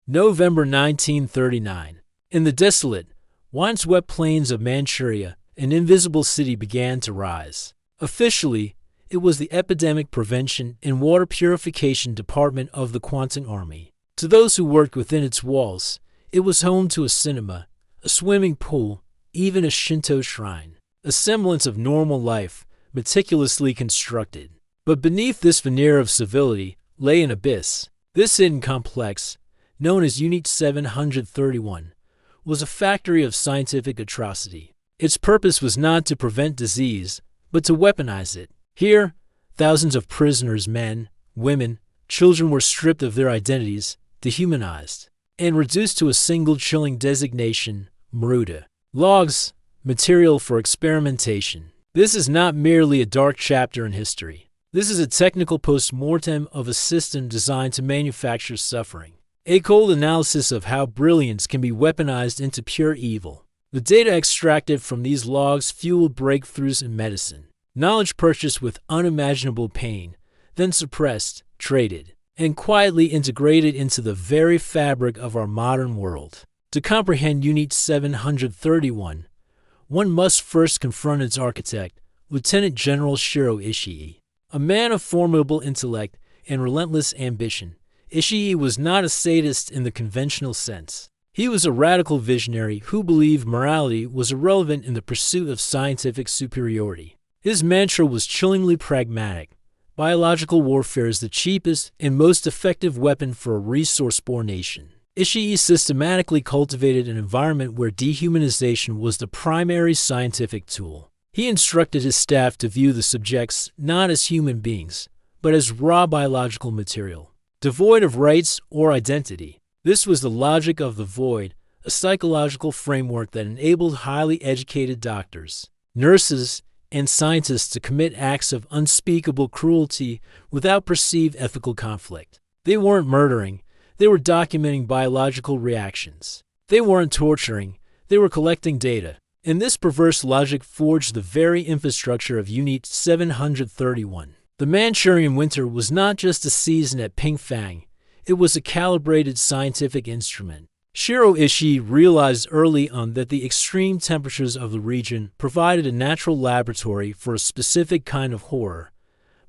November 1939. In the desolate, windswept plains of Manchuria, an invisible city began to rise. Officially, it was the Epidemic Prevention and Water Purification Department of the Kwantung Army. To those who worked within its walls, it was home to a cinema, a swimming pool, even a Shinto shrine, a semblance of normal life, meticulously constructed. But beneath this veneer of civility lay an abyss. This hidden complex, known as Unit 731, was a factory of scientific atrocity. Its purpose was not to prevent disease, but to weaponize it. Here, thousands of prisoners, men, women, children were stripped of their identities, dehumanized, and reduced to a single chilling designation, Maruta. Logs, material for experimentation. This is not merely a dark chapter in history. This is a technical post-mortem of a system designed to manufacture suffering. A cold analysis of how brilliance can be weaponized into pure evil. The data extracted from these logs fueled breakthroughs in medicine. Knowledge purchased with unimaginable pain, then suppressed, traded, and quietly integrated into the very fabric of our modern world. To comprehend Unit 731, one must first confront its architect, Lieutenant General Shiro Ishii. A man of formidable intellect and relentless ambition, Ishii was not a sadist in the conventional sense. He was a radical visionary who believed morality was irrelevant in the pursuit of scientific superiority. His mantra was chillingly pragmatic. Biological warfare is the cheapest and most effective weapon for a resource-poor nation. Ishii systematically cultivated an environment where dehumanization was the primary scientific tool. He instructed his staff to view the subjects not as human beings, but as raw biological material, devoid of rights or identity. This was the logic of the void, a psychological framework that enabled highly educated doctors, nurses, and scientists to commit acts of unspeakable cruelty without perceived ethical conflict. They weren't murdering, they were documenting biological reactions. They weren't torturing, they were collecting data. And this perverse logic forged the very infrastructure of Unit 731. The Manchurian winter was not just a season at Pingfang, it was a calibrated scientific instrument. Shiro Ishii realized early on that the extreme temperatures of the region provided a natural laboratory for a specific kind of horror,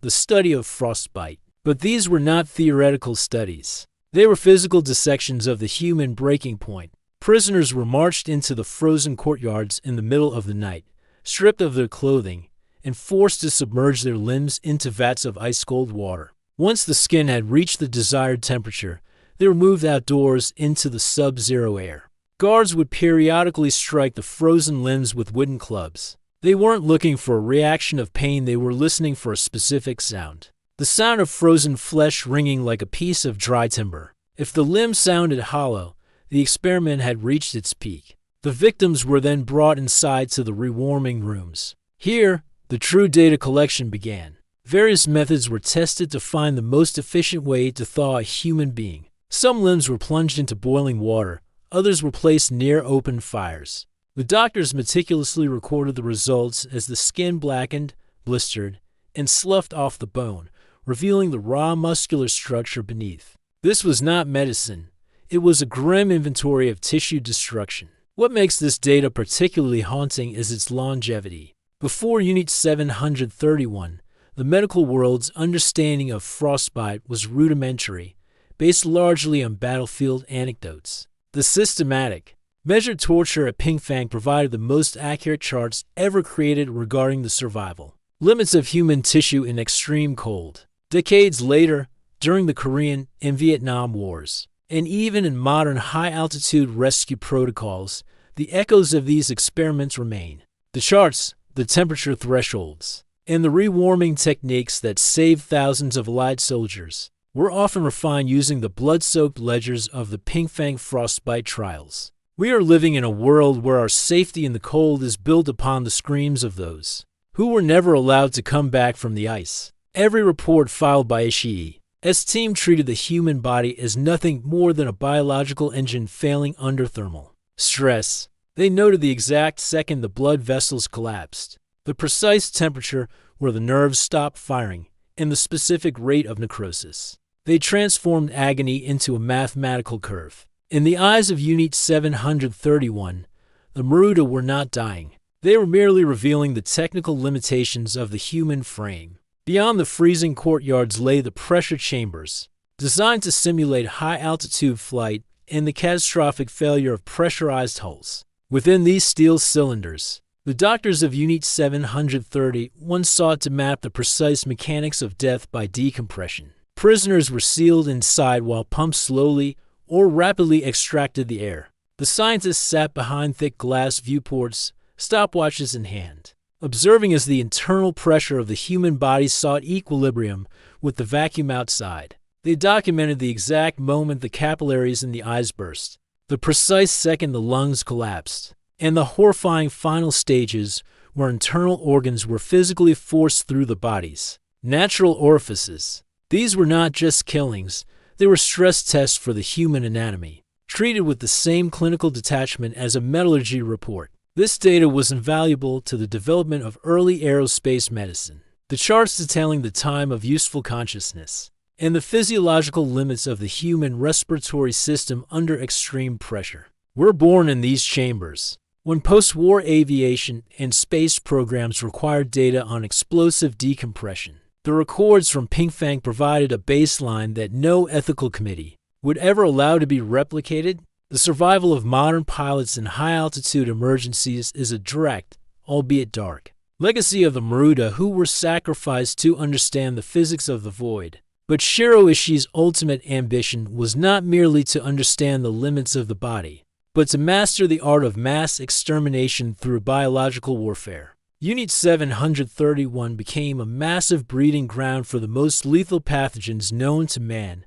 the study of frostbite. But these were not theoretical studies. They were physical dissections of the human breaking point. Prisoners were marched into the frozen courtyards in the middle of the night, stripped of their clothing, and forced to submerge their limbs into vats of ice-cold water. Once the skin had reached the desired temperature, they were moved outdoors into the sub-zero air. Guards would periodically strike the frozen limbs with wooden clubs. They weren't looking for a reaction of pain, they were listening for a specific sound. The sound of frozen flesh ringing like a piece of dry timber. If the limb sounded hollow, the experiment had reached its peak. The victims were then brought inside to the rewarming rooms. Here, the true data collection began. Various methods were tested to find the most efficient way to thaw a human being. Some limbs were plunged into boiling water, others were placed near open fires. The doctors meticulously recorded the results as the skin blackened, blistered, and sloughed off the bone, revealing the raw muscular structure beneath. This was not medicine. It was a grim inventory of tissue destruction. What makes this data particularly haunting is its longevity. Before Unit 731, the medical world's understanding of frostbite was rudimentary, based largely on battlefield anecdotes. The systematic, measured torture at Pingfang provided the most accurate charts ever created regarding the survival limits of human tissue in extreme cold. Decades later, during the Korean and Vietnam Wars, and even in modern high-altitude rescue protocols, the echoes of these experiments remain. The charts, the temperature thresholds, and the rewarming techniques that saved thousands of Allied soldiers were often refined using the blood-soaked ledgers of the Pingfang frostbite trials. We are living in a world where our safety in the cold is built upon the screams of those who were never allowed to come back from the ice. Every report filed by Ishii's team treated the human body as nothing more than a biological engine failing under thermal stress. They noted the exact second the blood vessels collapsed, the precise temperature where the nerves stopped firing, and the specific rate of necrosis. They transformed agony into a mathematical curve. In the eyes of Unit 731, the Maruta were not dying. They were merely revealing the technical limitations of the human frame. Beyond the freezing courtyards lay the pressure chambers, designed to simulate high-altitude flight and the catastrophic failure of pressurized hulls. Within these steel cylinders, the doctors of Unit 731 sought to map the precise mechanics of death by decompression. Prisoners were sealed inside while pumps slowly or rapidly extracted the air. The scientists sat behind thick glass viewports, stopwatches in hand, observing as the internal pressure of the human body sought equilibrium with the vacuum outside. They documented the exact moment the capillaries in the eyes burst, the precise second the lungs collapsed, and the horrifying final stages where internal organs were physically forced through the body's natural orifices. These were not just killings, they were stress tests for the human anatomy, treated with the same clinical detachment as a metallurgy report. This data was invaluable to the development of early aerospace medicine. The charts detailing the time of useful consciousness and the physiological limits of the human respiratory system under extreme pressure were born in these chambers. When post-war aviation and space programs required data on explosive decompression, the records from Pinkfang provided a baseline that no ethical committee would ever allow to be replicated. The survival of modern pilots in high-altitude emergencies is a direct, albeit dark, legacy of the Maruta who were sacrificed to understand the physics of the void. But Shiro Ishii's ultimate ambition was not merely to understand the limits of the body, but to master the art of mass extermination through biological warfare. Unit 731 became a massive breeding ground for the most lethal pathogens known to man: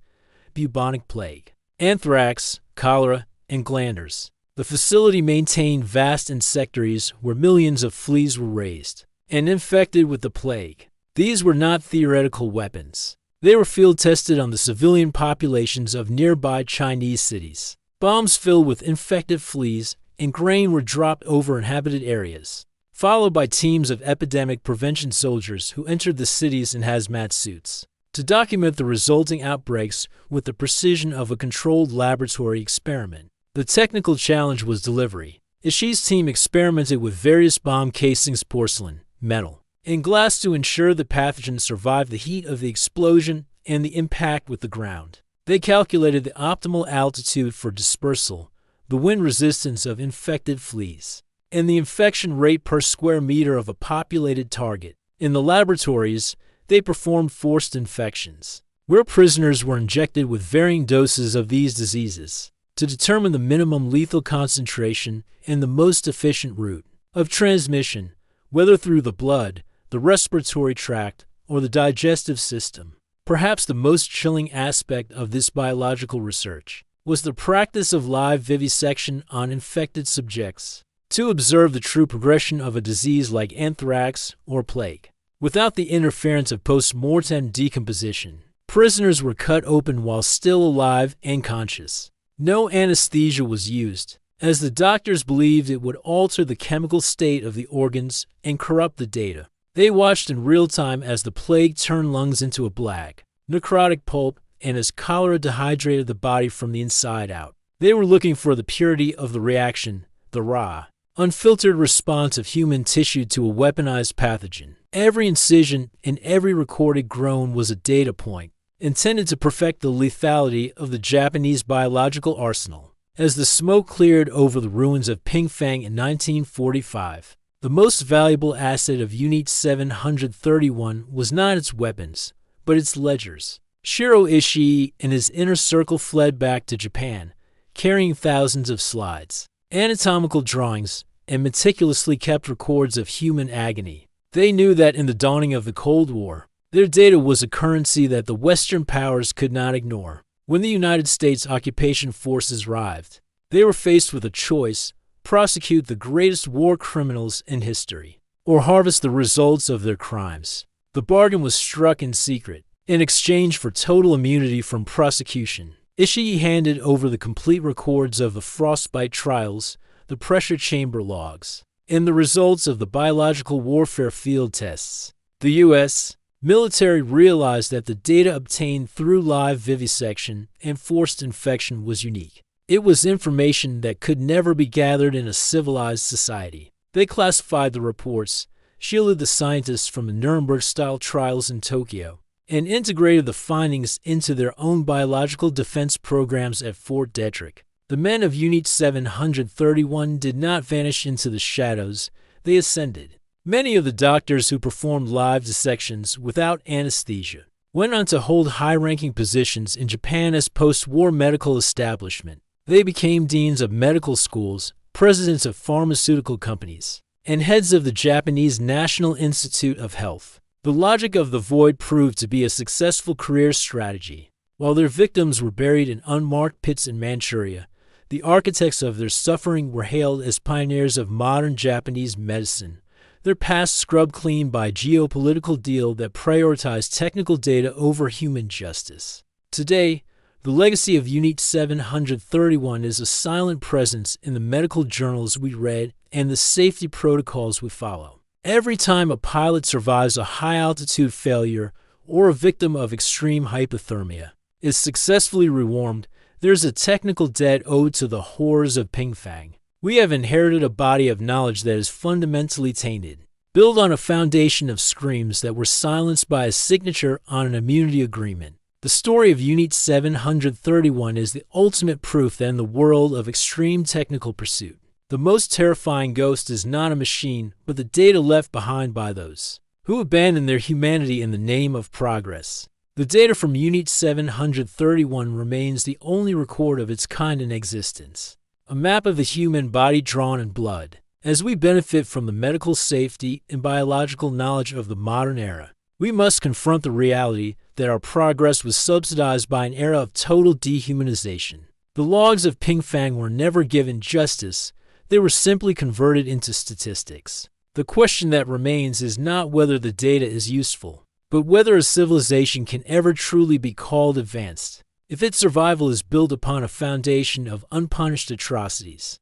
bubonic plague, anthrax, cholera, and glanders. The facility maintained vast insectaries where millions of fleas were raised and infected with the plague. These were not theoretical weapons. They were field-tested on the civilian populations of nearby Chinese cities. Bombs filled with infected fleas and grain were dropped over inhabited areas, followed by teams of epidemic prevention soldiers who entered the cities in hazmat suits to document the resulting outbreaks with the precision of a controlled laboratory experiment. The technical challenge was delivery. Ishii's team experimented with various bomb casings, porcelain, metal, and glass to ensure the pathogen survived the heat of the explosion and the impact with the ground. They calculated the optimal altitude for dispersal, the wind resistance of infected fleas, and the infection rate per square meter of a populated target. In the laboratories, they performed forced infections, where prisoners were injected with varying doses of these diseases to determine the minimum lethal concentration and the most efficient route of transmission, whether through the blood, the respiratory tract, or the digestive system. Perhaps the most chilling aspect of this biological research was the practice of live vivisection on infected subjects to observe the true progression of a disease like anthrax or plague. Without the interference of post-mortem decomposition, prisoners were cut open while still alive and conscious. No anesthesia was used, as the doctors believed it would alter the chemical state of the organs and corrupt the data. They watched in real time as the plague turned lungs into a black, necrotic pulp and as cholera dehydrated the body from the inside out. They were looking for the purity of the reaction, the raw, unfiltered response of human tissue to a weaponized pathogen. Every incision and every recorded groan was a data point, intended to perfect the lethality of the Japanese biological arsenal. As the smoke cleared over the ruins of Pinkfang in 1945, the most valuable asset of Unit 731 was not its weapons, but its ledgers. Shiro Ishii and his inner circle fled back to Japan, carrying thousands of slides, anatomical drawings, and meticulously kept records of human agony. They knew that in the dawning of the Cold War, their data was a currency that the Western powers could not ignore. When the United States occupation forces arrived, they were faced with a choice: prosecute the greatest war criminals in history, or harvest the results of their crimes. The bargain was struck in secret, in exchange for total immunity from prosecution. Ishii handed over the complete records of the frostbite trials, the pressure chamber logs, and the results of the biological warfare field tests. The U.S., Military realized that the data obtained through live vivisection and forced infection was unique. It was information that could never be gathered in a civilized society. They classified the reports, shielded the scientists from the Nuremberg-style trials in Tokyo, and integrated the findings into their own biological defense programs at Fort Detrick. The men of Unit 731 did not vanish into the shadows, they ascended. Many of the doctors who performed live dissections without anesthesia went on to hold high-ranking positions in Japan's post-war medical establishment. They became deans of medical schools, presidents of pharmaceutical companies, and heads of the Japanese National Institute of Health. The logic of the void proved to be a successful career strategy. While their victims were buried in unmarked pits in Manchuria, the architects of their suffering were hailed as pioneers of modern Japanese medicine, their past scrubbed clean by a geopolitical deal that prioritized technical data over human justice. Today, the legacy of Unit 731 is a silent presence in the medical journals we read and the safety protocols we follow. Every time a pilot survives a high-altitude failure or a victim of extreme hypothermia is successfully rewarmed, there's a technical debt owed to the horrors of Pingfang. We have inherited a body of knowledge that is fundamentally tainted, built on a foundation of screams that were silenced by a signature on an immunity agreement. The story of Unit 731 is the ultimate proof that in the world of extreme technical pursuit, the most terrifying ghost is not a machine, but the data left behind by those who abandon their humanity in the name of progress. The data from Unit 731 remains the only record of its kind in existence. A map of the human body drawn in blood. As we benefit from the medical safety and biological knowledge of the modern era, we must confront the reality that our progress was subsidized by an era of total dehumanization. The logs of Pingfang were never given justice, they were simply converted into statistics. The question that remains is not whether the data is useful, but whether a civilization can ever truly be called advanced if its survival is built upon a foundation of unpunished atrocities.